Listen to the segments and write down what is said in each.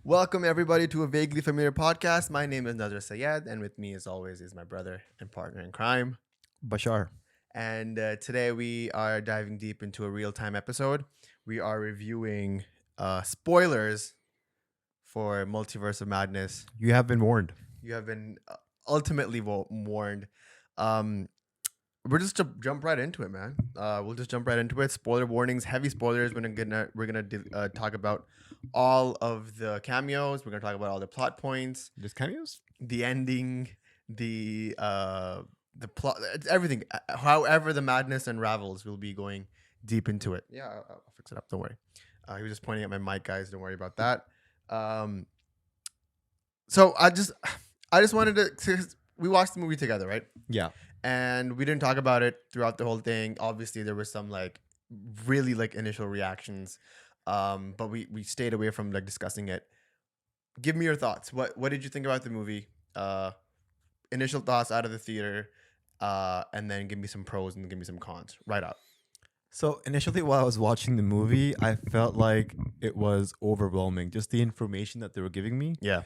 Welcome everybody to a vaguely familiar podcast. My name is Nazar Sayed, and with me, as always, is my brother and partner in crime, Bashaar. And today we are diving deep into a real-time episode. We are reviewing spoilers for Multiverse of Madness. You have been warned. You have been ultimately warned. We're just to jump right into it, man. We'll just jump right into it. Spoiler warnings, heavy spoilers. We're gonna talk about all of the cameos. We're gonna talk about all the plot points, Just cameos? the ending, the plot, everything. However, the madness unravels, we'll be going deep into it. Yeah, I'll fix it up. Don't worry. He was just pointing at my mic, guys. Don't worry about that. So I just wanted to. We watched the movie together, right? Yeah. And we didn't talk about it throughout the whole thing. Obviously, there were some really initial reactions, but we stayed away from discussing it. Give me your thoughts. What did you think about the movie? Initial thoughts out of the theater, and then give me some pros and give me some cons. Right up. So initially, while I was watching the movie, I felt like it was overwhelming. Just the information that they were giving me. Yeah.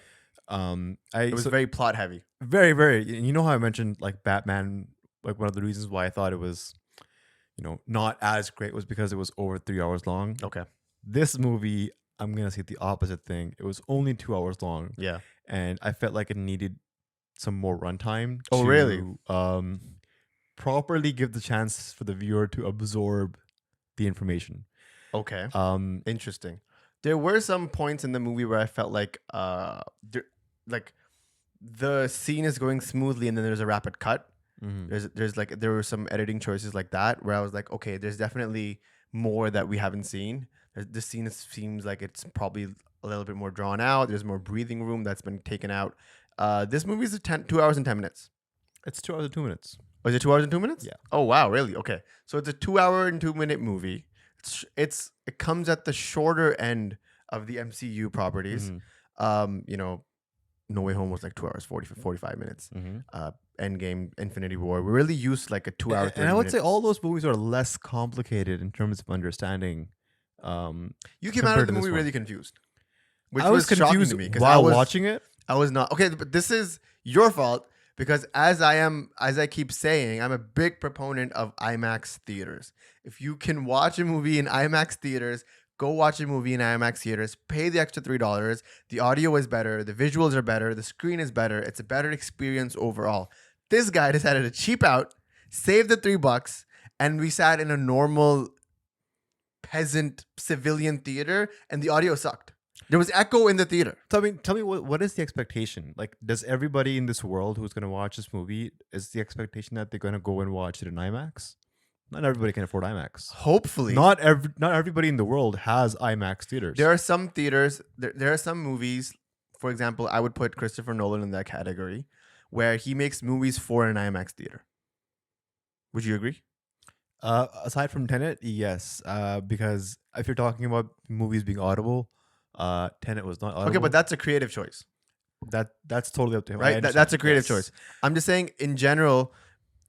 It was very plot heavy. Very, very. You know how I mentioned Batman. One of the reasons why I thought it was, not as great was because it was over 3 hours long. Okay. This movie, I'm gonna say the opposite thing. It was only 2 hours long. Yeah. And I felt like it needed some more runtime. Oh, really? Properly give the chance for the viewer to absorb the information. Okay. Interesting. There were some points in the movie where I felt like the scene is going smoothly and then there's a rapid cut. Mm-hmm. There were some editing choices like that where I was like, okay, there's definitely more that we haven't seen. This scene seems like it's probably a little bit more drawn out. There's more breathing room that's been taken out. This movie is 2 hours and 10 minutes. It's 2 hours and 2 minutes. Oh, is it 2 hours and 2 minutes? Yeah. Oh, wow. Really? Okay. So it's a 2 hour and 2 minute movie. It comes at the shorter end of the MCU properties. Mm-hmm. No Way Home was 2 hours 45 minutes. Mm-hmm. Endgame, Infinity War. We really used a 2 hour. And I would say all those movies are less complicated in terms of understanding. You came out of the movie really confused. Which I was confused to me while watching it. I was not. Okay, but this is your fault because as I keep saying, I'm a big proponent of IMAX theaters. If you can watch a movie in IMAX theaters, go watch a movie in IMAX theaters, pay the extra $3. The audio is better, the visuals are better, the screen is better. It's a better experience overall. This guy decided to cheap out, save the $3, and we sat in a normal peasant civilian theater and the audio sucked. There was echo in the theater. Tell me what is the expectation? Does everybody in this world who's going to watch this movie, is the expectation that they're going to go and watch it in IMAX? Not everybody can afford IMAX. Hopefully. Not everybody in the world has IMAX theaters. There are some theaters, there are some movies, for example, I would put Christopher Nolan in that category, where he makes movies for an IMAX theater. Would you agree? Aside from Tenet, yes. Because if you're talking about movies being audible, Tenet was not audible. Okay, but that's a creative choice. That's totally up to him. Right? That's a creative choice. I'm just saying, in general,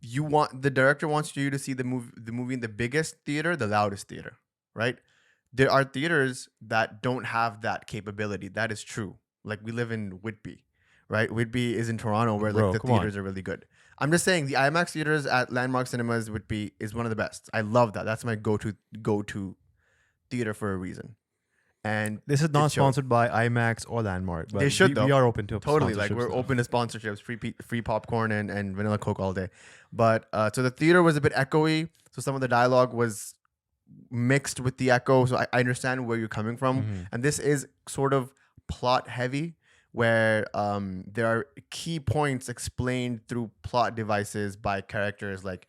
the director wants you to see the movie in the biggest theater, the loudest theater, right? There are theaters that don't have that capability. That is true. We live in Whitby, right? Whitby is in Toronto, where the theaters are really good. I'm just saying the IMAX theaters at Landmark Cinemas Whitby is one of the best. I love that. That's my go-to theater for a reason. And this is not sponsored by IMAX or Landmark, but they should, though. We are open to totally. We're open to sponsorships, free popcorn and vanilla Coke all day. But so the theater was a bit echoey, so some of the dialogue was mixed with the echo. So I understand where you're coming from, and this is sort of plot heavy, where there are key points explained through plot devices by characters like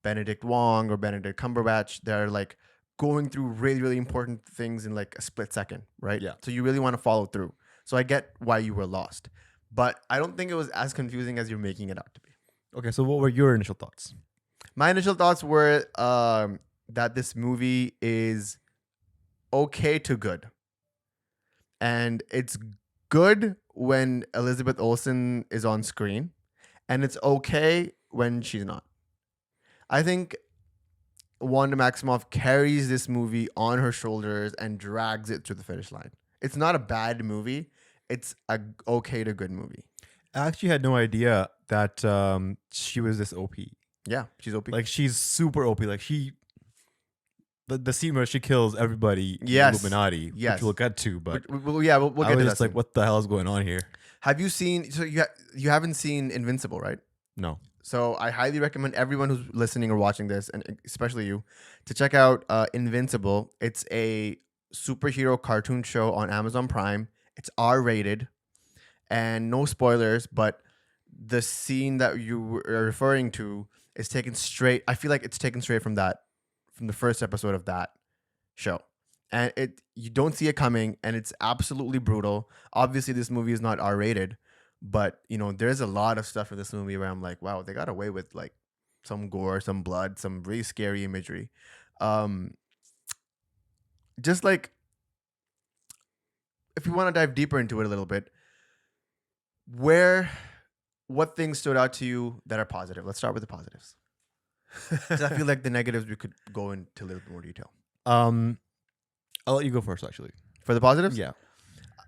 Benedict Wong or Benedict Cumberbatch. They're going through really, really important things in a split second, right? Yeah. So you really want to follow through. So I get why you were lost, but I don't think it was as confusing as you're making it out to be. Okay, so what were your initial thoughts? My initial thoughts were that this movie is okay to good. And it's good when Elizabeth Olsen is on screen, and it's okay when she's not. I think Wanda Maximoff carries this movie on her shoulders and drags it to the finish line. It's not a bad movie. it's a okay to good movie. I actually had no idea that she was this OP. Yeah, she's OP. Like she's super OP. Like the scene where she kills everybody in Yes. Illuminati, Yes. which we'll get to, but we'll I get was to that. just like, Scene. what the hell is going on here? Have you seen? So you haven't seen Invincible, right? No. So I highly recommend everyone who's listening or watching this, and especially you, to check out Invincible. It's a superhero cartoon show on Amazon Prime. It's R-rated, and no spoilers, but the scene that you are referring to is taken straight. I feel like it's taken straight from the first episode of that show, and you don't see it coming, and it's absolutely brutal. Obviously, this movie is not R-rated, but there's a lot of stuff in this movie where I'm like, wow, they got away with like some gore, some blood, some really scary imagery. Just like, if you want to dive deeper into it a little bit, what things stood out to you that are positive? Let's start with the positives. 'Cause I feel like the negatives we could go into a little bit more detail. I'll let you go first, actually. For the positives, Yeah.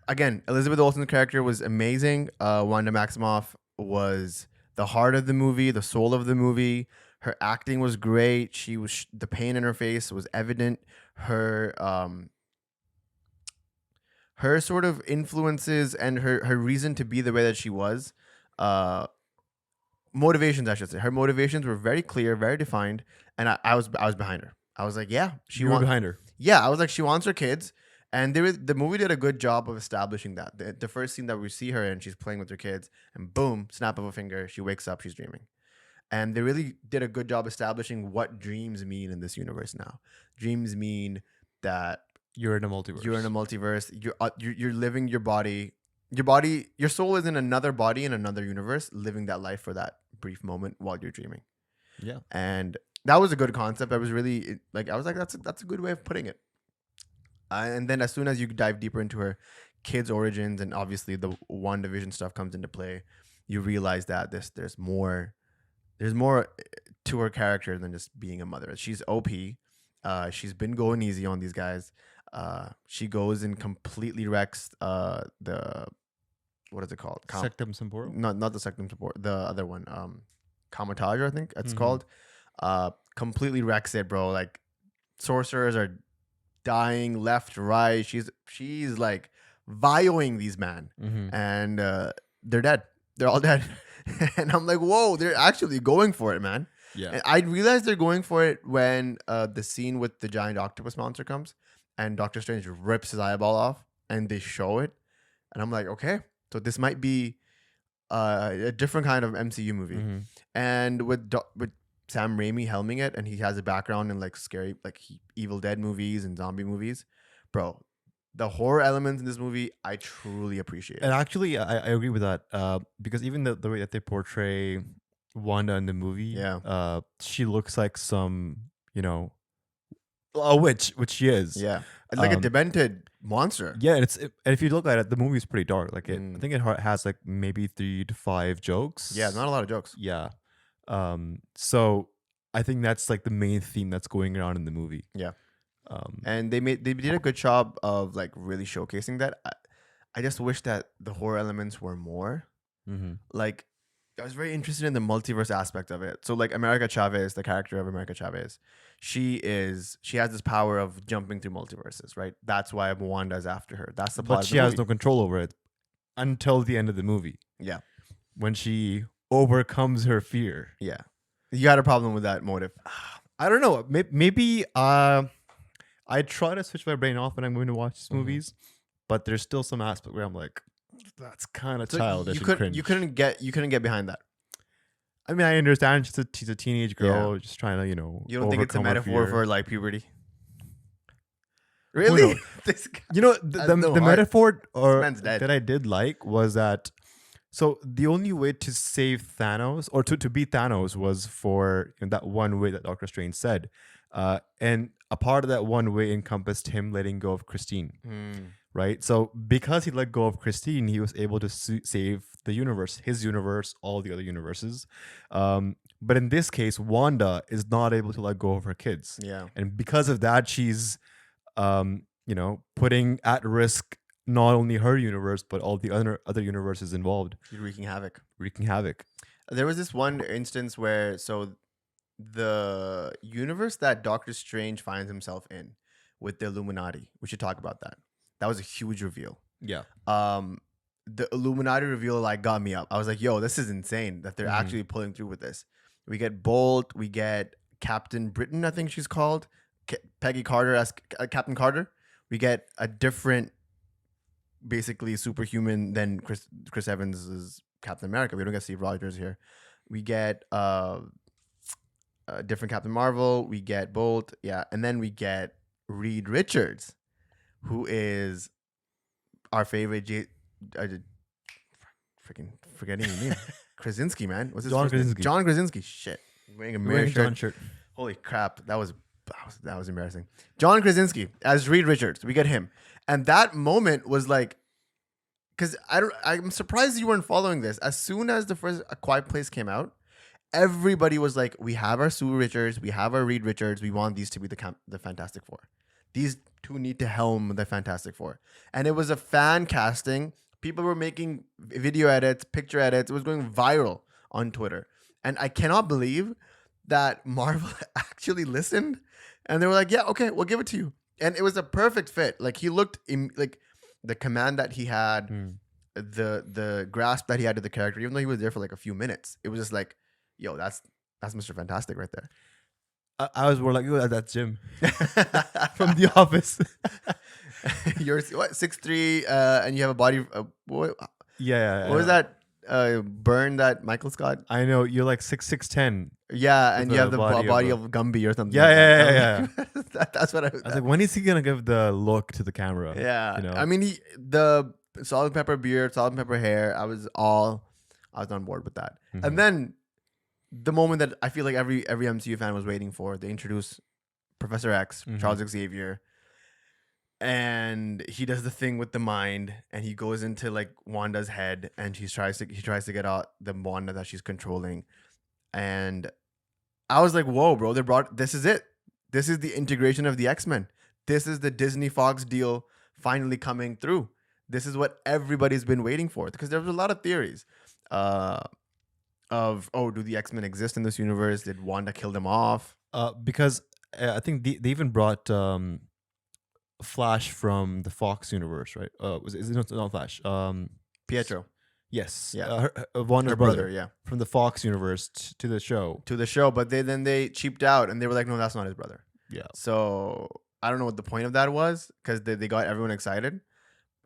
again, Elizabeth Olsen's character was amazing. Wanda Maximoff was the heart of the movie, the soul of the movie. Her acting was great. She was the pain in her face was evident. Her sort of influences and her reason to be the way that she was, motivations, I should say. Her motivations were very clear, very defined, and I was behind her. I was like, yeah, You were behind her. Yeah, I was like, she wants her kids. And the movie did a good job of establishing that. The first scene that we see her in, she's playing with her kids, and boom, snap of a finger, she wakes up, she's dreaming. And they really did a good job establishing what dreams mean in this universe now. Dreams mean that You're in a multiverse. you're in a multiverse. You're living your body. Your soul is in another body in another universe, living that life for that brief moment while you're dreaming. Yeah. And that was a good concept. I was really like, that's a good way of putting it. And then as soon as you dive deeper into her kids' origins, and obviously the WandaVision stuff comes into play, you realize that there's more to her character than just being a mother. She's OP. She's been going easy on these guys. She goes and completely wrecks the, what is it called? Sectum Semporo? Not the Sectum Support. The other one, Kamataja, I think it's Mhm. called. Completely wrecks it, bro. Like, sorcerers are dying left, right. She's like vioing these men, Mm-hmm. and they're dead. They're all dead. And I'm like, whoa, they're actually going for it, man. Yeah. And I realized they're going for it when the scene with the giant octopus monster comes, and Doctor Strange rips his eyeball off, and they show it, and I'm like, okay, so this might be a different kind of MCU movie. Mm-hmm. And with Sam Raimi helming it, and he has a background in like scary, like Evil Dead movies and zombie movies, bro. The horror elements in this movie, I truly appreciate. And actually, I agree with that because even the way that they portray Wanda in the movie, Yeah. she looks like some, a witch, which she is. Yeah, it's like a demented monster. Yeah, and and if you look at it, the movie is pretty dark. Like I Mm. think it has like maybe 3 to 5 jokes. Yeah, not a lot of jokes. Yeah. So I think that's like the main theme that's going around in the movie. Yeah. Um, And they did a good job of like really showcasing that. I just wish that the horror elements were more. mhm. Like, I was very interested in the multiverse aspect of it. So like America Chavez, the character of America Chavez, she has this power of jumping through multiverses, right? That's why Wanda's after her. That's the plot. But of she the has movie. no control over it until the end of the movie. Yeah. When she overcomes her fear. Yeah. You had a problem with that motive. I don't know. Maybe I try to switch my brain off when I'm going to watch these Mhm. movies, but there's still some aspect where I'm like, that's kind of So childish. you and couldn't cringe. you couldn't get behind that. I mean, I understand she's a teenage girl just trying to, You don't think it's a overcome her metaphor fear. for like puberty? Who Really? knows? This guy- The, Has the, no the heart. metaphor man's dead. that I did like was that so the only way to save Thanos or to beat Thanos was for that one way that Doctor Strange said. And a part of that one way encompassed him letting go of Christine, right? So because he let go of Christine, he was able to save the universe, his universe, all the other universes. But in this case, Wanda is not able to let go of her kids. Yeah. And because of that, she's putting at risk not only her universe but all the other universes involved, wreaking havoc. wreaking havoc. There was this one instance where the universe that Doctor Strange finds himself in with the Illuminati. We should talk about that. That was a huge reveal. Yeah. The Illuminati reveal like got me up. I was like, yo, this is insane that they're Mhm. actually pulling through with this. We get Bolt, we get Captain Britain, I think she's called. Peggy Carter as Captain Carter. We get a different, basically superhuman than Chris Evans' is Captain America. We don't get Steve Rogers here. We get a different Captain Marvel. We get Bolt, yeah, and then we get Reed Richards, who is our favorite. Freaking forgetting his name. Krasinski, man. What's his John first name? Krasinski. John Krasinski. Shit, wearing a You're mirror wearing shirt. John shirt. Holy crap, that was embarrassing. John Krasinski as Reed Richards. We get him, and that moment was like, because I'm surprised you weren't following this. As soon as the first A Quiet Place came out, everybody was like, "We have our Sue Richards, we have our Reed Richards. We want these to be the Fantastic Four. These two need to helm the Fantastic Four." And it was a fan casting. People were making video edits, picture edits. It was going viral on Twitter, and I cannot believe that Marvel actually listened, and they were like, "Yeah, okay, we'll give it to you." And it was a perfect fit. Like he looked like the command that he had, the grasp that he had to the character, even though he was there for like a few minutes. It was just like, yo, that's Mr. Fantastic right there. I was more like, oh, that's Jim from The Office. You're what 6'3", and you have a body. What was that burn that Michael Scott? I know you're like 6'10". Yeah, and With you a have the body body of of Gumby or something. Yeah, That's what I I was like, when is he gonna give the look to the camera? Yeah, you know? I mean, the salt and pepper beard, salt and pepper hair. I was on board with that. Mhm. And then the moment that I feel like every MCU fan was waiting for, they introduce Professor X, Mhm. Charles Xavier, and he does the thing with the mind, and he goes into like Wanda's head, and he tries to get out the Wanda that she's controlling, and I was like, whoa, bro, this is it. This is the integration of the X-Men. This is the Disney Fox deal finally coming through. This is what everybody's been waiting for, because there was a lot of theories of, oh, do the X-Men exist in this universe? Did Wanda kill them off? Because I think they even brought Flash from the Fox universe, right? Is it not Flash? Pietro. Yes. Yeah. Wanda's Her brother, yeah. from the Fox universe to the show. To the show, but they cheaped out and they were like, no, that's not his brother. Yeah. So I don't know what the point of that was, because they got everyone excited.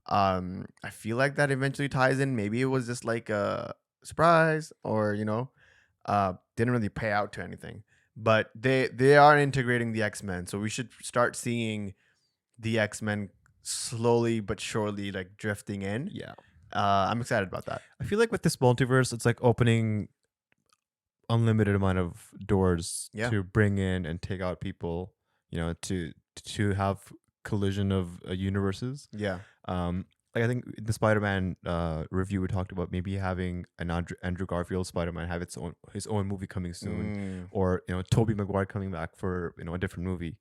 I feel like that eventually ties in. Maybe it was just like a surprise, or didn't really pay out to anything. But they are integrating the X-Men, so we should start seeing the X-Men slowly but surely like drifting in. Yeah. I'm excited about that. I feel like with this multiverse, it's like opening unlimited amount of doors to bring in and take out people, to have collision of universes. Yeah. Like I think in the Spider-Man review, we talked about maybe having an Andrew Garfield Spider-Man have his own movie coming soon, or Tobey Maguire coming back for a different movie.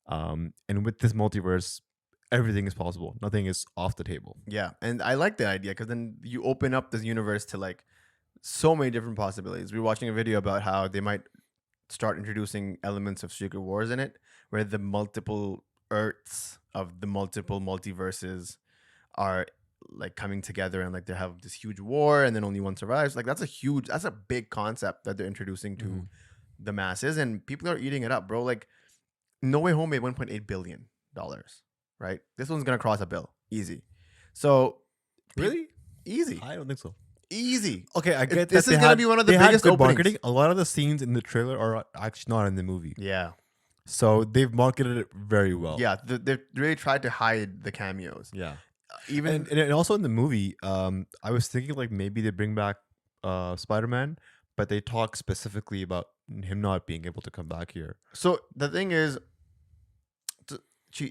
And with this multiverse, everything is possible. Nothing is off the table. Yeah, and I like the idea, because then you open up this universe to like so many different possibilities. We were watching a video about how they might start introducing elements of Secret Wars in it, where the multiple Earths of the multiple multiverses are like coming together, and like they have this huge war, and then only one survives. Like that's a big concept that they're introducing to the masses, and people are eating it up, bro. Like No Way Home made $1.8 billion, right? This one's gonna cross a bill, easy. So Really? Easy. I don't think so. Easy. Okay, I get This that is gonna be one of the biggest good openings. marketing. A lot of the scenes in the trailer are actually not in the movie, Yeah. so they've marketed it very well. Yeah. They really tried to hide the cameos. Yeah. Even And also in the movie, I was thinking like maybe they bring back Spider-Man, but they talk specifically about him not being able to come back here. so the thing is,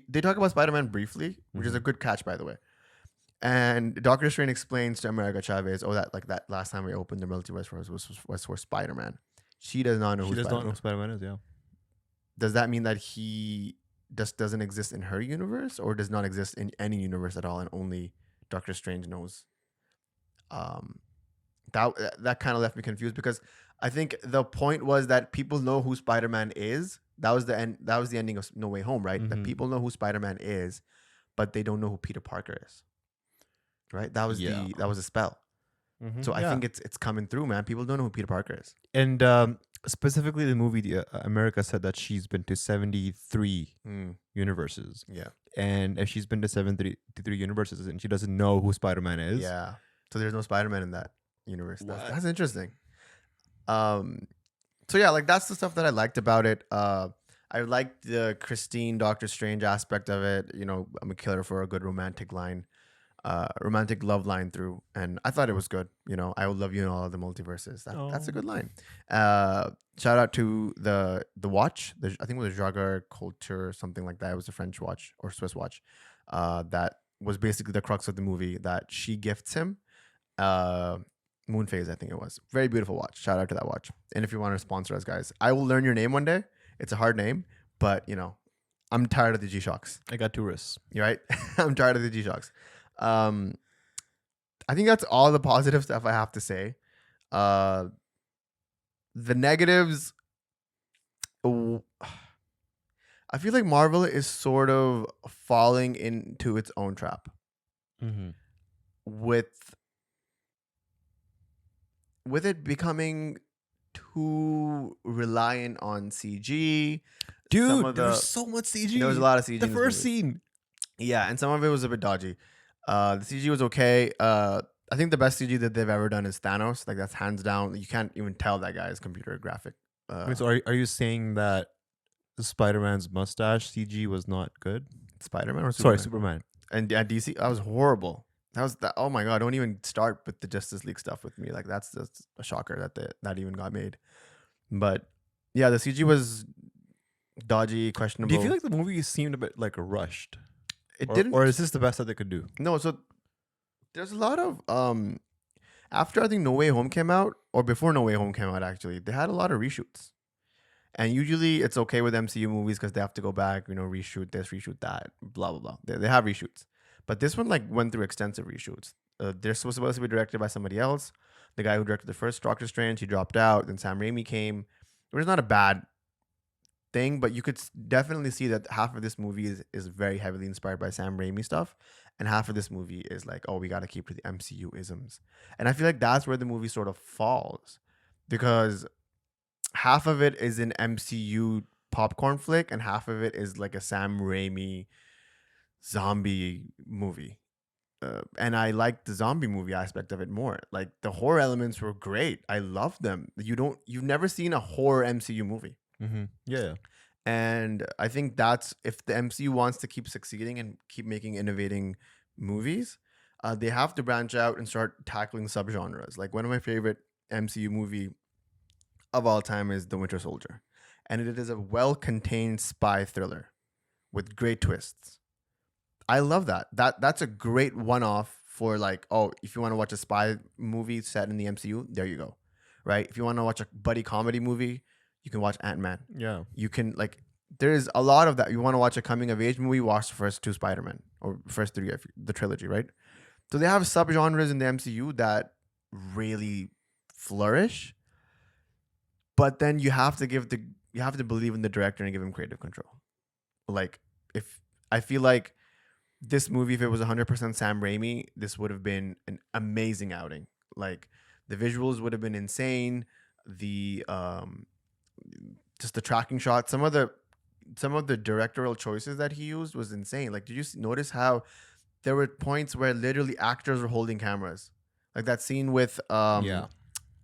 they talk about Spider-Man briefly, which is a good catch, by the way. And Doctor Strange explains to America Chavez, "Oh, that last time we opened the multiverse was for Spider-Man." She does not know She who does Spider-Man not know is. Spider-Man is. Yeah. Does that mean that he just doesn't exist in her universe, or does not exist in any universe at all, and only Doctor Strange knows. Um, that kind of left me confused, because I think the point was that people know who Spider-Man is. That was the end. That was the ending of No Way Home, right? That Mhm. people know who Spider-Man is, but they don't know who Peter Parker is. Right? That was Yeah. that was a spell. So I Yeah. think it's coming through, man. People don't know who Peter Parker is. And specifically, the movie America said that she's been to 73 universes. Yeah. And if she's been to 73 universes and she doesn't know who Spider-Man is, Yeah. So there's no Spider-Man in that universe. What? That's interesting. So yeah, like that's the stuff that I liked about it. I liked the Christine Doctor Strange aspect of it. You know, I'm a killer for a good romantic line, romantic love line through, and I thought it was good. You know, I will love you in all of the multiverses. That's a good line. Shout out to the watch. I think it was a Jaguar Culture or something like that. It was a French watch or Swiss watch. That was basically the crux of the movie that she gifts him. Moon Phase, I think it was. Very beautiful watch. Shout out to that watch. And if you want to sponsor us, guys, I will learn your name one day. It's a hard name, but you know, I'm tired of the G-Shocks. I got 2 wrists. You right? I'm tired of the G-Shocks. I think that's all the positive stuff I have to say. The negatives, I feel like Marvel is sort of falling into its own trap with it becoming too reliant on CG. Dude, there was so much CG. There was a lot of CG. The first scene. Yeah, and some of it was a bit dodgy. The CG was okay. I think the best CG that they've ever done is Thanos. Like, that's hands down. You can't even tell that guy is computer graphic. Wait, so are you saying that Spider-Man's mustache CG was not good? Spider-Man or Sorry, Superman? Superman. And DC, that was horrible. Oh my god! Don't even start with the Justice League stuff with me. Like, that's just a shocker that even got made. But yeah, the CG was dodgy, questionable. Do you feel like the movie seemed a bit like rushed? It didn't, or is this the best that they could do? No, so there's a lot of after I think No Way Home came out, or before No Way Home came out, actually, they had a lot of reshoots. And usually it's okay with MCU movies because they have to go back, you know, reshoot this, reshoot that, blah blah blah. They have reshoots. But this one like went through extensive reshoots. They're supposed to be directed by somebody else. The guy who directed the first Doctor Strange, he dropped out. Then Sam Raimi came. It was not a bad thing, but you could definitely see that half of this movie is very heavily inspired by Sam Raimi stuff, and half of this movie is like, oh, we got to keep to the MCU isms. And I feel like that's where the movie sort of falls, because half of it is an MCU popcorn flick, and half of it is like a Sam Raimi zombie movie. And I like the zombie movie aspect of it more. Like, the horror elements were great. I loved them. You've never seen a horror MCU movie. Yeah. And I think that's, if the MCU wants to keep succeeding and keep making innovating movies, they have to branch out and start tackling subgenres. Like, one of my favorite MCU movie of all time is The Winter Soldier. And it is a well-contained spy thriller with great twists. I love that. That's a great one-off for, like, oh, if you want to watch a spy movie set in the MCU, there you go. Right? If you want to watch a buddy comedy movie, you can watch Ant-Man. Yeah. You can, like, there's a lot of that. You want to watch a coming-of-age movie, watch the first 2 Spider-Man, or first 3, the trilogy, right? So they have subgenres in the MCU that really flourish, but then you have to believe in the director and give him creative control. Like, if I feel like this movie, if it was 100% Sam Raimi, this would have been an amazing outing. Like, the visuals would have been insane. The just the tracking shots, some of the directorial choices that he used was insane. Like, did you notice how there were points where literally actors were holding cameras? Like that scene with Rachel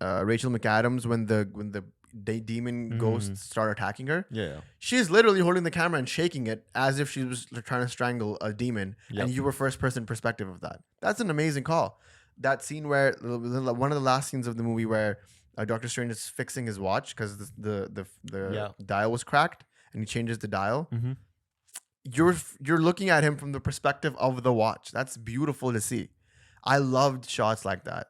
McAdams when the demon ghosts start attacking her. Yeah. She's literally holding the camera and shaking it as if she was trying to strangle a demon. Yep. And you were first person perspective of that. That's an amazing call. That scene where one of the last scenes of the movie where Doctor Strange is fixing his watch because the dial was cracked, and he changes the dial. You're looking at him from the perspective of the watch. That's beautiful to see. I loved shots like that.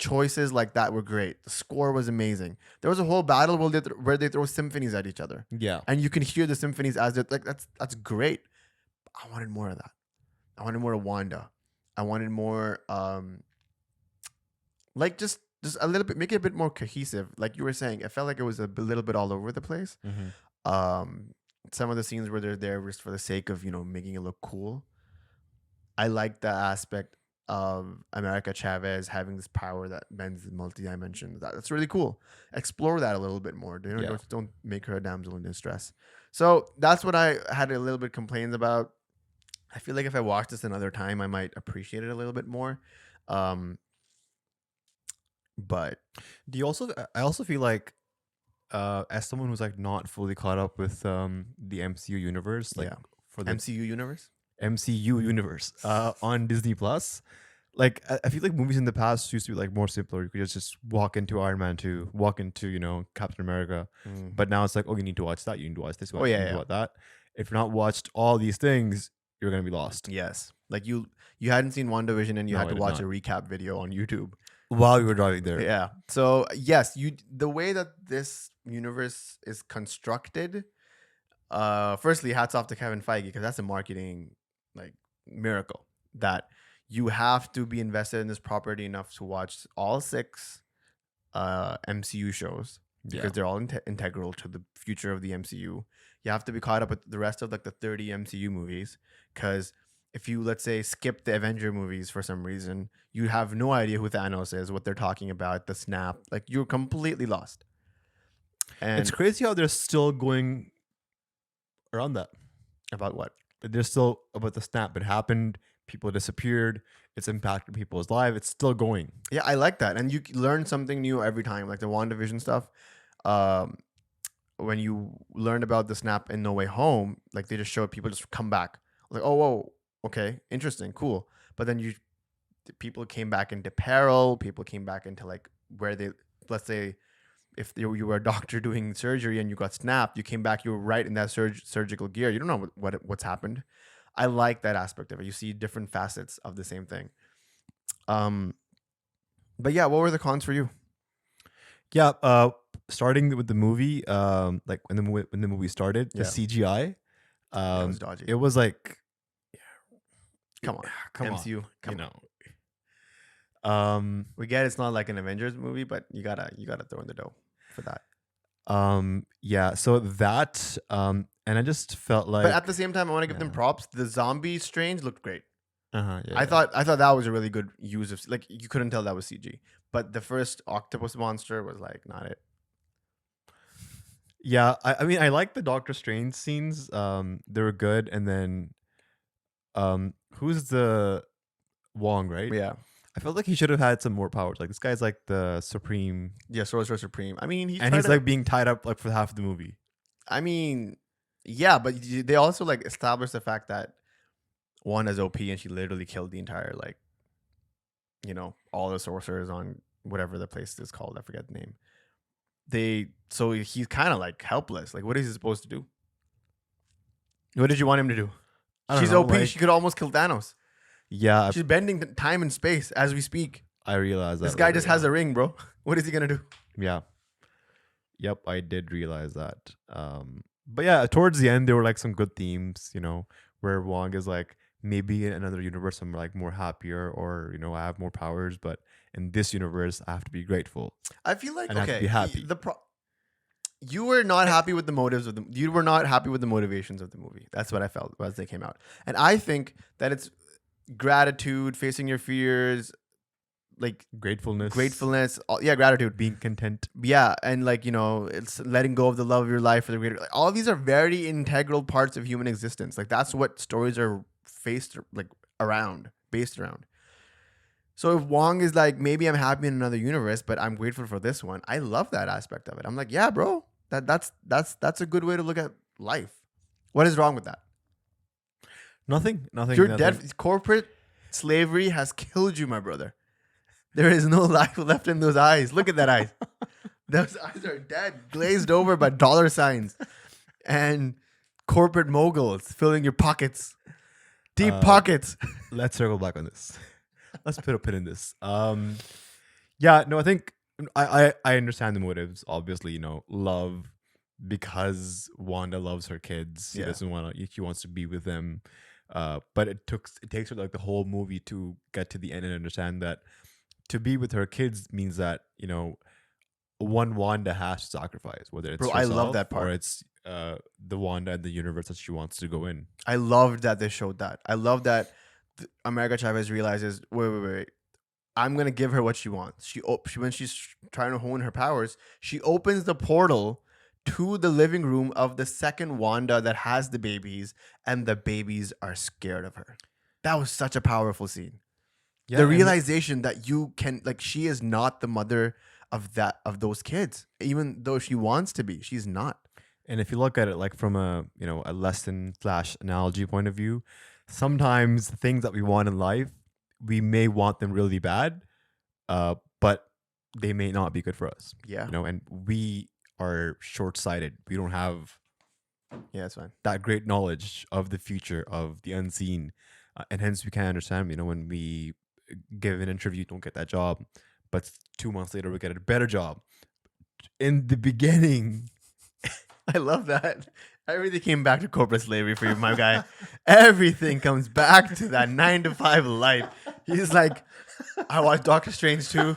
choices like that were great. The score was amazing. There was a whole battle where they throw symphonies at each other, Yeah. and you can hear the symphonies as they're like that's great. I wanted more of that. I wanted more of Wanda. I wanted more like just a little bit, make it a bit more cohesive. Like you were saying, it felt like it was a little bit all over the place. Some of the scenes where they're there just for the sake of, you know, making it look cool. I like the aspect of America Chavez having this power that bends multi-dimensions. That's really cool. Explore that a little bit more. You know, Yeah. don't make her a damsel in distress. So that's what I had a little bit complaints about. I feel like if I watched this another time, I might appreciate it a little bit more. But Do you also? I also feel like, as someone who's like not fully caught up with the MCU universe, like yeah, for the MCU universe. MCU universe on Disney Plus, like I feel like movies in the past used to be like more simpler. You could just walk into Iron Man 2, walk into, you know, Captain America, but now it's like, oh, you need to watch that, you need to watch this one, you need to watch that. If you're not watched all these things, you're gonna be lost. Yes, like you hadn't seen WandaVision and you No, had I to did watch not. a recap video on YouTube. While you were driving there. Yeah. So yes, the way that this universe is constructed, firstly, hats off to Kevin Feige, because that's a marketing like miracle that you have to be invested in this property enough to watch all 6 MCU shows because they're all integral to the future of the MCU. You have to be caught up with the rest of like the 30 MCU movies, because if you, let's say, skip the Avenger movies for some reason, you have no idea who Thanos is, what they're talking about, the snap. Like, you're completely lost. And It's crazy how they're still going around that. about what? They're still about the snap. It happened. People disappeared. It's impacted people's lives. It's still going. Yeah, I like that. And you learn something new every time, like the WandaVision stuff. When you learn about the snap in No Way Home, like they just show people just come back. Like, oh, whoa, okay, interesting, cool. But then people came back into peril. People came back into like where they, let's say, if you were a doctor doing surgery and you got snapped, you came back, you were right in that surgical gear. You don't know what's happened. I like that aspect of it. You see different facets of the same thing. But yeah, what were the cons for you? Yeah. Starting with the movie, like when the movie started, the CGI, It was dodgy. it was like, Come on, MCU. on, Come you on. know. We get it's not like an Avengers movie, but you gotta throw in the dough for that. Yeah. So that, and I just felt like, But at the same time, I want to give them props. The zombie Strange looked great. yeah, I thought that was a really good use of, like, you couldn't tell that was CG. But the first octopus monster was like not it. yeah. I mean, I like the Doctor Strange scenes. They were good. And then, who's the Wong, right? Yeah. I felt like he should have had some more powers. Like, this guy's like the supreme. Yeah, Sorcerer Supreme. I mean, He's like being tied up like for half of the movie. I mean, yeah, but they also like established the fact that Wanda's OP and she literally killed the entire, like, you know, all the sorcerers on whatever the place is called. I forget the name. So he's kind of like helpless. Like, what is he supposed to do? What did you want him to do? She's OP. Like, she could almost kill Thanos. Yeah. She's bending time and space as we speak. I realized that. This guy just has a ring, bro. What is he going to do? Yeah. Yep, I did realize that. But yeah, towards the end, there were like some good themes, you know, where Wong is like, maybe in another universe, I'm like more happier, or, you know, I have more powers. But in this universe, I have to be grateful. I feel like, and I have to be happy. You were not happy with the motives of you were not happy with the motivations of the movie. That's what I felt as they came out. And I think that it's gratitude, facing your fears, like Gratefulness. Gratitude, being content. Yeah, and like, you know, it's letting go of the love of your life for the greater. Like, all of these are very integral parts of human existence. Like, that's what stories are based around. So if Wong is like, maybe I'm happy in another universe, but I'm grateful for this one, I love that aspect of it. I'm like, yeah, bro, that's a good way to look at life. What is wrong with that? Nothing. You're dead. Corporate slavery has killed you, my brother. There is no life left in those eyes. Look at that eyes. Those eyes are dead, glazed over by dollar signs and corporate moguls filling your pockets. Deep pockets. Let's circle back on this. Let's put a pin in this. Yeah, no, I think I understand the motives. Obviously, love because Wanda loves her kids. She Yeah. doesn't want to. She wants to be with them. But it takes her like the whole movie to get to the end and understand that to be with her kids means that one Wanda has to sacrifice, whether it's Bro, I love herself that or part. it's the Wanda and the universe that she wants to go in. I loved that they showed that. I love that America Chavez realizes, wait. I'm gonna give her what she wants. She when she's trying to hone her powers, she opens the portal to the living room of the second Wanda that has the babies, and the babies are scared of her. That was such a powerful scene. Yeah, The and realization that you can she is not the mother of those kids, even though she wants to be. She's not. And if you look at it like from a lesson slash analogy point of view, sometimes the things that we want in life, we may want them really bad, but they may not be good for us. Yeah. And we are short sighted. We don't have Yeah, that's fine. that great knowledge of the future, of the unseen, and hence we can't understand. When we give an interview, don't get that job, but 2 months later we get a better job. In the beginning, I love that. Everything came back to corporate slavery for you, my guy. Everything comes back to that 9 to 5 life. He's like, I watched Doctor Strange too,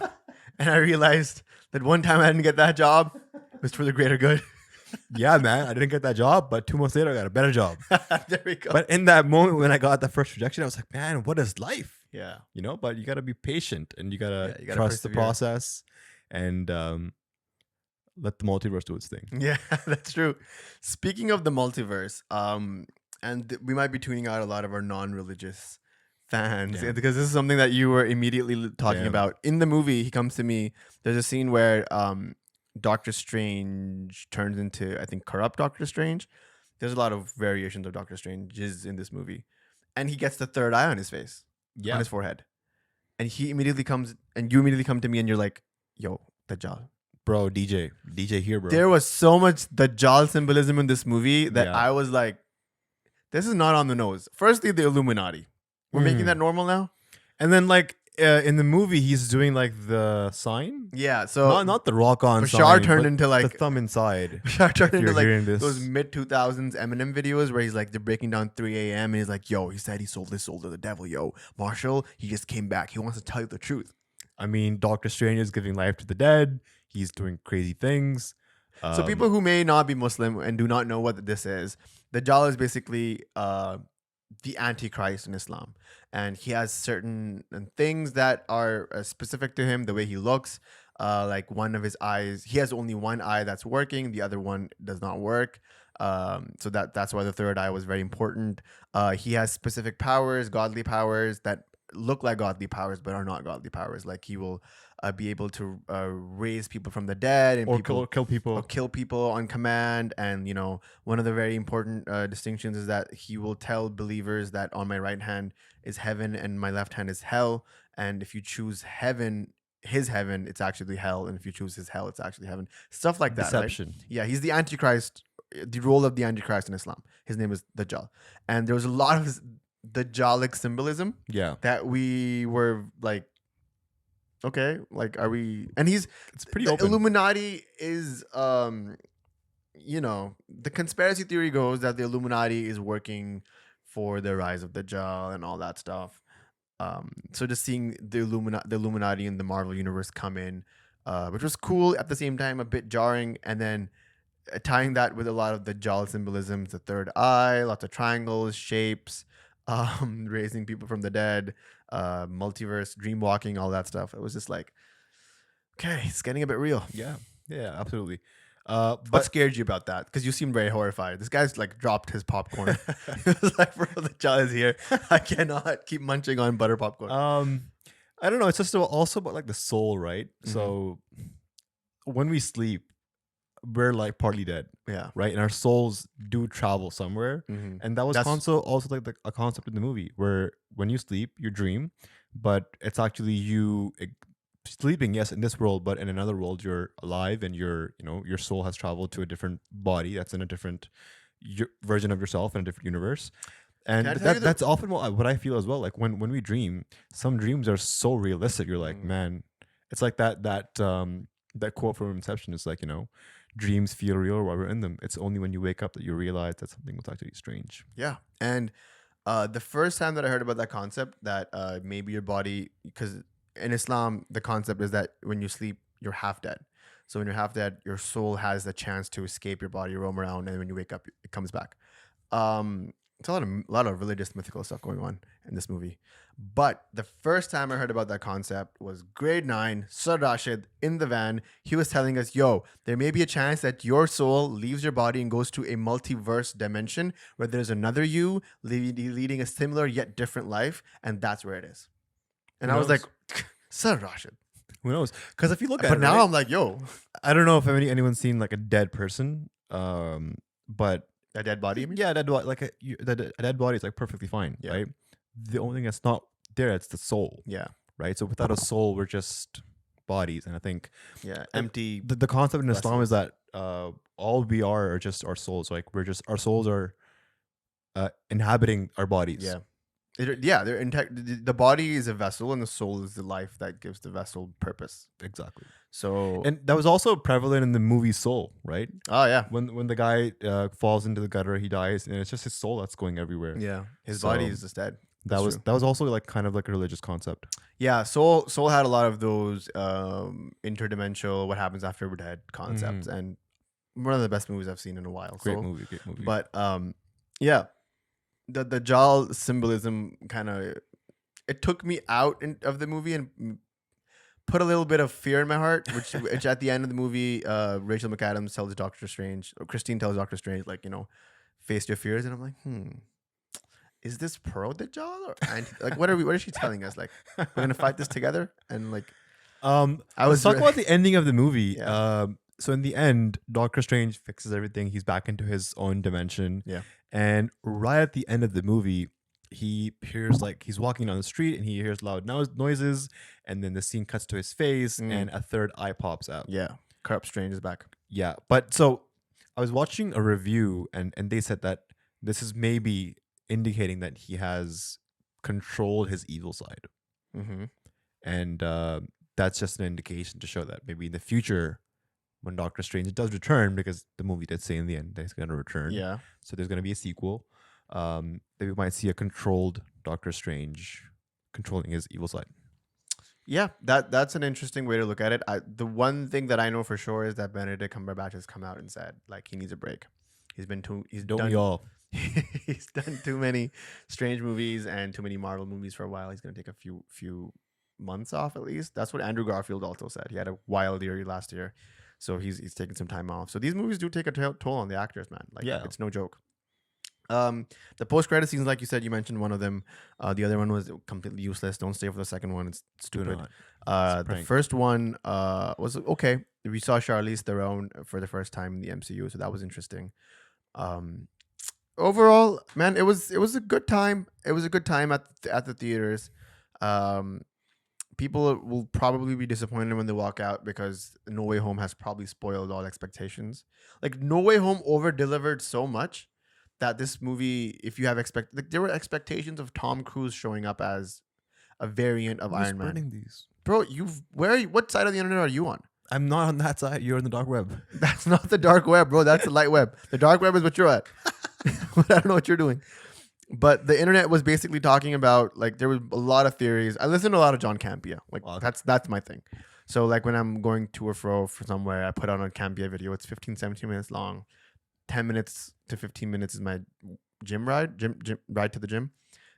and I realized that one time I didn't get that job, it was for the greater good. yeah, man, I didn't get that job, but 2 months later I got a better job. There we go. But in that moment when I got the first rejection, I was like, man, what is life? Yeah. But you got to be patient and you got to Yeah, you gotta trust the persevere. process and let the multiverse do its thing. Yeah, that's true. Speaking of the multiverse, we might be tuning out a lot of our non-religious fans Yeah. because this is something that you were immediately talking Yeah. about. In the movie, he comes to me. There's a scene where Doctor Strange turns into, I think, corrupt Doctor Strange. There's a lot of variations of Doctor Strange's in this movie, and he gets the third eye on his face, on his forehead, and he immediately comes, and you immediately come to me, and you're like, "Yo, Dajjal." Bro, DJ here, bro. There was so much Dajjal symbolism in this movie that Yeah. I was like, this is not on the nose. Firstly, the Illuminati. We're making that normal now? And then in the movie, he's doing like the sign. Yeah, so Not the rock on Bashaar sign, turned but into the like thumb inside. Bashaar turned If into you're like hearing this. those mid 2000s Eminem videos where he's like they're breaking down 3 a.m. and he's like, yo, he said he sold his soul to the devil, yo. Marshall, he just came back. He wants to tell you the truth. I mean, Doctor Strange is giving life to the dead. He's doing crazy things. So people who may not be Muslim and do not know what this is, Dajjal is basically the Antichrist in Islam. And he has certain things that are specific to him, the way he looks. Like one of his eyes, he has only one eye that's working, the other one does not work. So that's why the third eye was very important. He has specific powers, godly powers that look like godly powers but are not godly powers. Like he will be able to raise people from the dead and or people kill people. or kill people on command. And one of the very important distinctions is that he will tell believers that on my right hand is heaven and my left hand is hell, and if you choose his heaven, it's actually hell, and if you choose his hell, it's actually heaven. Stuff like that, right? Deception. Yeah, he's the Antichrist, the role of the Antichrist in Islam. His name is Dajjal, and there was a lot of Dajjalic symbolism Yeah. that we were like, okay, like, are we? And it's pretty the open. Illuminati is, the conspiracy theory goes that the Illuminati is working for the rise of Dajjal and all that stuff. So just seeing the Illuminati in the Marvel universe come in, which was cool, at the same time a bit jarring, and then tying that with a lot of the Dajjal symbolisms, the third eye, lots of triangles, shapes, raising people from the dead, multiverse, dream walking, all that stuff. It was just like, okay, it's getting a bit real. Yeah, absolutely. What But scared you about that? Because you seemed very horrified. This guy's like dropped his popcorn. He was like, bro, the Dajjal is here. I cannot keep munching on butter popcorn. I don't know. It's just also about like the soul, right? Mhm. So when we sleep, we're like partly dead, Yeah. right? And our souls do travel somewhere. Mhm. And that was That's- also like a concept in the movie where when you sleep, you dream, but it's actually you sleeping, yes, in this world, but in another world, you're alive and your soul has traveled to a different body that's in a different version of yourself in a different universe. And Can I tell you that's often what I feel as well. Like when we dream, some dreams are so realistic. You're like, Mm. man, It's like that quote from Inception is like, dreams feel real while we're in them. It's only when you wake up that you realize that something was actually strange. Yeah. And the first time that I heard about that concept, that maybe your body, because in Islam, the concept is that when you sleep, you're half dead. So when you're half dead, your soul has the chance to escape your body, roam around, and when you wake up, it comes back. It's a lot of religious mythical stuff going on in this movie. But the first time I heard about that concept was grade 9, Sir Rashid in the van. He was telling us, yo, there may be a chance that your soul leaves your body and goes to a multiverse dimension where there's another you leading a similar yet different life, and that's where it is. And Who I was knows? like, Sir Rashid. Who knows? Because if you look at But it, now right, I'm like, yo, I don't know if anyone's seen like a dead person, but a dead body, you mean? yeah, a dead body, like a dead body is like perfectly fine, Yeah. right? The only thing that's not there, it's the soul, Yeah. right? So without a soul, we're just bodies. And I think Yeah. Empty. the concept in Islam is vessels. that all we are just our souls. Like our souls are inhabiting our bodies. Yeah. They're the body is a vessel and the soul is the life that gives the vessel purpose. Exactly. So, And that was also prevalent in the movie Soul, right? oh yeah, When the guy falls into the gutter, he dies, and it's just his soul that's going everywhere. yeah, his body So is just dead. That That's was true. that was also like kind of like a religious concept. Yeah, Soul had a lot of those interdimensional what happens after we're dead concepts, and one of the best movies I've seen in a while. Great Soul. movie, great movie. But yeah, the Dajjal symbolism kind of it took me out of the movie and put a little bit of fear in my heart, which at the end of the movie, Rachel McAdams tells Doctor Strange, or Christine tells Doctor Strange, like, face your fears, and I'm like, is this pro Dajjal or like what is she telling us? Like, we're gonna fight this together, and like, let's talk about the ending of the movie. Yeah. So in the end, Doctor Strange fixes everything. He's back into his own dimension. Yeah. And right at the end of the movie, he hears like he's walking down the street and he hears loud noises, and then the scene cuts to his face and a third eye pops out. yeah, Corrupt Strange is back. Yeah. But so I was watching a review and they said that this is maybe indicating that he has controlled his evil side. Mm-hmm. And that's just an indication to show that maybe in the future, when Doctor Strange does return, because the movie did say in the end that he's going to return. Yeah. So there's going to be a sequel. That we might see a controlled Doctor Strange controlling his evil side. Yeah, that's an interesting way to look at it. The one thing that I know for sure is that Benedict Cumberbatch has come out and said like he needs a break. He's Don't we all? He's done too many Strange movies and too many Marvel movies for a while. He's gonna take a few months off at least. That's what Andrew Garfield also said. He had a wild year last year, so he's taking some time off. So these movies do take a toll on the actors, man. Like, Yeah. it's no joke. The post-credit scenes, like you said, you mentioned one of them. The other one was completely useless. Don't stay for the second one. It's stupid. not. It's a The prank. first one was okay. We saw Charlize Theron for the first time in the MCU, so that was interesting. Overall, man, it was a good time. It was a good time at the theaters. People will probably be disappointed when they walk out because No Way Home has probably spoiled all expectations. Like, No Way Home over delivered so much that this movie, if you have there were expectations of Tom Cruise showing up as a variant of Iron Man. These? Bro, what side of the internet are you on? I'm not on that side. You're on the dark web. That's not the dark web, bro. That's the light web. The dark web is what you're at. I don't know what you're doing. But the internet was basically talking about, like, there was a lot of theories. I listen to a lot of John Campea. Like, Wow. that's my thing. So, like, when I'm going to or fro for somewhere, I put on a Campea video. It's 15-17 minutes long. 10 minutes to 15 minutes is my gym ride to the gym.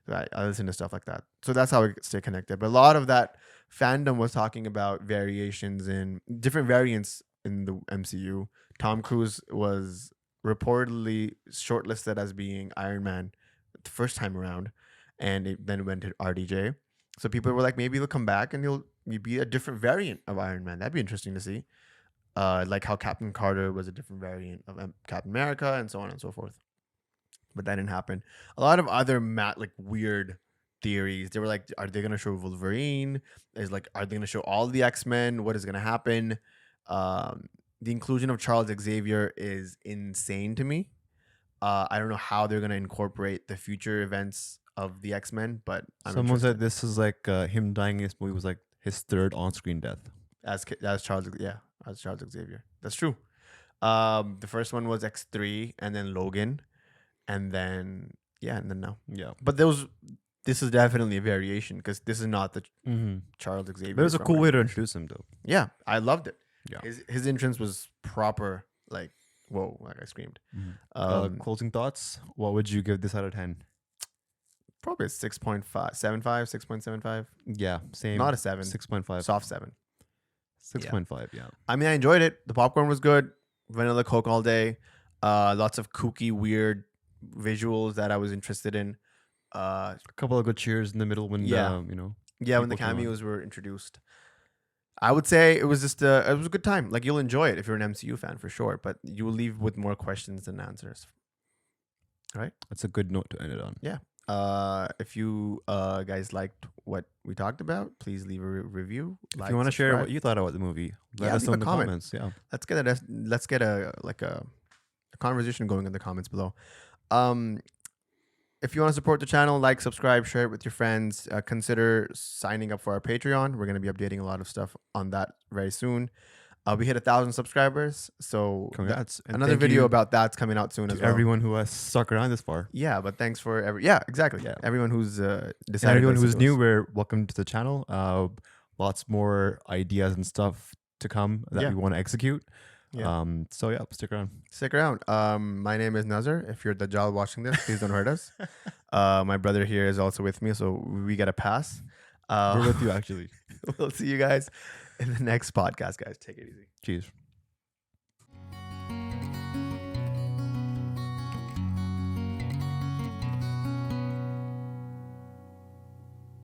So I listen to stuff like that. So that's how I stay connected. But a lot of that fandom was talking about variations in different variants in the MCU. Tom Cruise was reportedly shortlisted as being Iron Man the first time around, and then went to RDJ. So people were like, maybe he'll come back and he'll be a different variant of Iron Man. That'd be interesting to see. Like how Captain Carter was a different variant of Captain America, and so on and so forth. But that didn't happen. A lot of other weird theories. They were like, are they gonna show Wolverine? Are they gonna show all the X-Men? What is gonna happen? The inclusion of Charles Xavier is insane to me. I don't know how they're gonna incorporate the future events of the X-Men, but Someone said this is like him dying in this movie was like his third on-screen death. as Charles. Yeah, as Charles Xavier. That's true. The first one was X3, and then Logan, and then now. Yeah. But this is definitely a variation because this is not the Charles Xavier. But it was a from cool way to Iron Man. introduce him, though. Yeah, I loved it. Yeah. His entrance was proper. Like, whoa! Like I screamed. Closing thoughts. What would you give this out of 10? Probably a 6.5, 6.75. Yeah, same. Not a 7. 6.5. Soft 7. 6.5. Yeah. I mean, I enjoyed it. The popcorn was good. Vanilla Coke all day. Lots of kooky, weird visuals that I was interested in. A couple of good cheers in the middle when Yeah. you know. When the people came on. cameos were introduced. I would say it was just it was a good time. Like, you'll enjoy it if you're an MCU fan for sure, but you will leave with more questions than answers. Right? That's a good note to end it on. Yeah. If you guys liked what we talked about, please leave a review. If you want to share what you thought about the movie, let us leave know a in the comment. comments. Yeah. Let's get a conversation going in the comments below. If you want to support the channel, like, subscribe, share it with your friends. Consider signing up for our Patreon. We're going to be updating a lot of stuff on that very soon. We hit 1,000 subscribers, so Congrats. And another thank video you about that's coming out soon to as well. everyone who has stuck around this far. Yeah, but thanks for exactly. Yeah. Everyone who's decided. And everyone to who's listen to new, us. we're welcome to the channel. Lots more ideas and stuff to come that Yeah. we want to execute. Yeah. So yeah, stick around. Stick around. My name is Nazar. If you're Dajjaal watching this, please don't hurt us. My brother here is also with me, so we get a pass. We're with you, actually. We'll see you guys in the next podcast, guys. Take it easy. Cheers.